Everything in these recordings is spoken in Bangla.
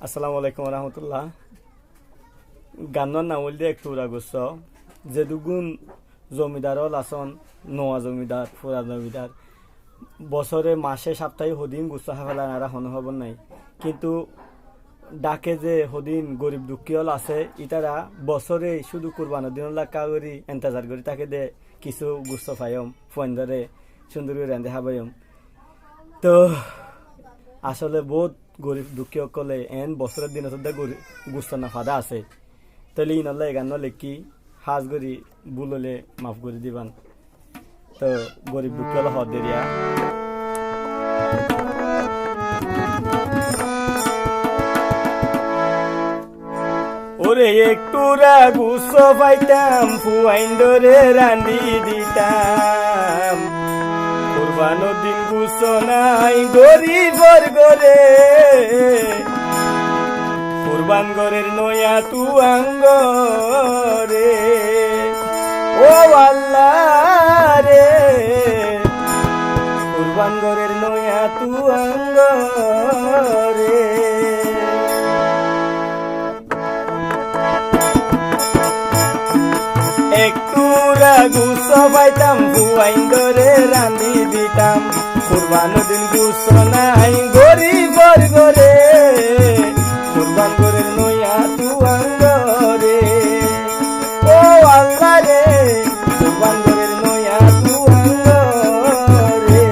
আসসালামু আলাইকুম রহমতুল্লাহ। গান্নর নাম বলতে একটু রাগস্য যে দুগুণ জমিদার লাসন নোয়া জমিদার ফুরা জমিদার বছরে মাসে সপ্তাহে হদিন গুচ্ছ ফেলা না হন হবর নাই, কিন্তু ডাকে যে হদিন গরিব দুঃখীল আছে ইতারা বছরে শুধু কুরবানোর দিন লাক্কা করি এন্তাজার করি তাকে দে কিছু গুচ্ছ পাইম ফোনদারে সুন্দর করে রান্ধে খাবাইম। তো আসলে বহুত গরিব দুঃখী সকলে এন বছরের দিন গুচ্ছ না ফাদা আছে, তাহলে ইনল্লা এগান্ন লেখি হাজ করি বুললে মাফ করে দিবান। তো গরিব দুঃখী হল হদ দেরিয়া ওরে একটু গুচ্ছ পাইতাম ফুয়াইন ধরে রান্ধি দিতাম, কুরবানোর দিন গুচ্ছ নাই গরিবর গরে, কুরবান গরের নয়া তু আঙ্গ রে ও আল্লাহ রে, কুরবান গরের নয়া তু আঙ্গ রে। একটু গুচ্ছ পাইতাম ফুয়াইন ধরে রান্ধি দিতাম, কুরবানোর দিন গুচ্ছ নাই গরিবর গরে, কুরবান গরের নয়া তু আঙ্গ রে ও আল্লাহ রে, কুরবান গরের নয়া তু আঙ্গ রে।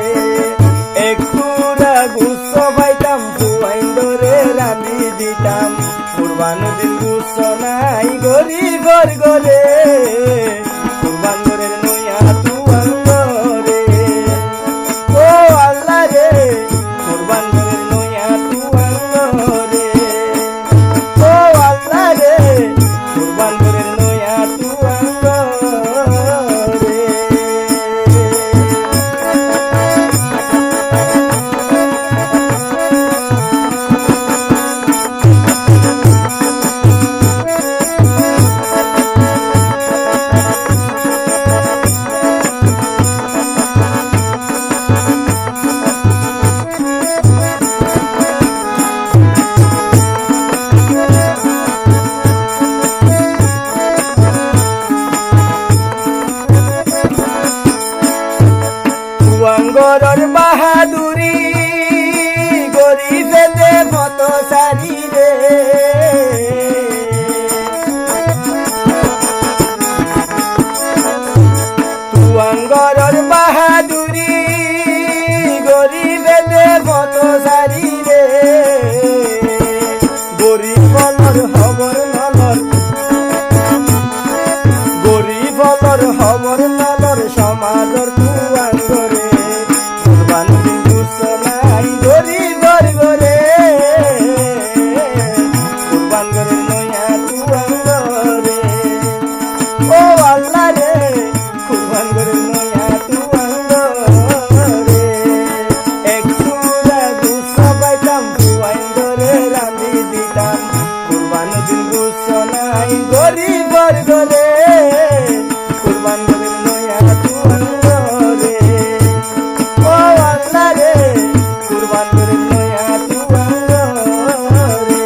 একটু গুচ্ছ পাইতাম ফুয়াইন ধরে রান্ধি দিতাম, কুরবানোর দিন গুচ্ছ নাই গরিবর গরে, কুরবান গরের নয়া তু আঙ্গ রে ও আল্লাহ রে, কুরবান গরের নয়া তু আঙ্গ রে ও আল্লাহ রে, কুরবান গরের নয়া তু আঙ্গ রে। গরর বাহাদুরি গরিবে দে মত সারি রে, তুয়াঙ্গরর বাহাদুরি গরিবে দে মত সারি রে, গরিব বলর হবর নলর, গরিব বলর হবর নলর সমাজর তুয়াঙ্গরে, কুরবান দিন গুচ্ছ নাই গরিবর গরে, কুরবান গরের নয়া তু আঙ্গ রে ও আল্লাহ রে, কুরবান গরের নয়া তু আঙ্গ রে। একটু গুচ্ছ পাইতাম ফুয়াইন ধরে রান্ধি দিতাম, কুরবান দিন গুচ্ছ নাই গরিবর গরে, কুরবান গরের নয়া তু আঙ্গ রে ও আল্লাহ রে, কুরবান গরের নয়া তু আঙ্গ রে।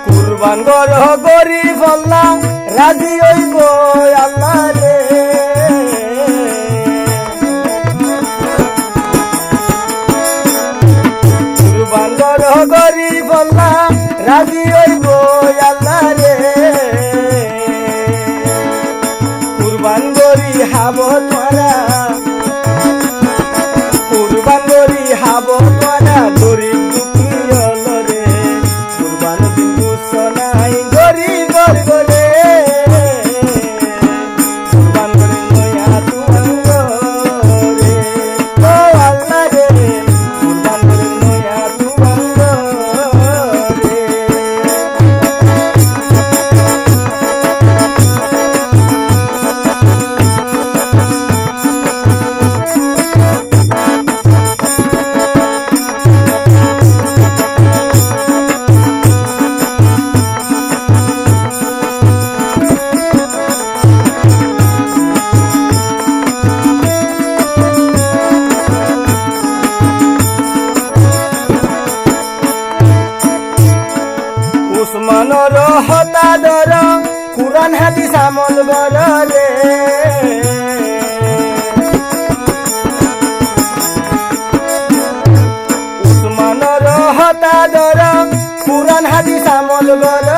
কুরবান গর গরিব আল্লাহ রাজি হইব আল্লাহ রে, কুরবান গর গরিব আল্লাহ রাজি হইব আল্লাহ রে, কুরবান গরি হাব তোরা, কুরবান গরি হাব তোরা গরিব দুঃখী হল রে, কুরবান দিন গুচ্ছ নাই গরিবর গরে, কুরবান গরের নয়া তু আঙ্গ রে ও আল্লাহ রে, কুরবান গরের নয়া তু আঙ্গ উসমানৰ হতাদৰ কুৰান হাদিছ আমল গৰৰে উসমানৰ হতাদৰ কুৰান হাদিছ আমল গৰ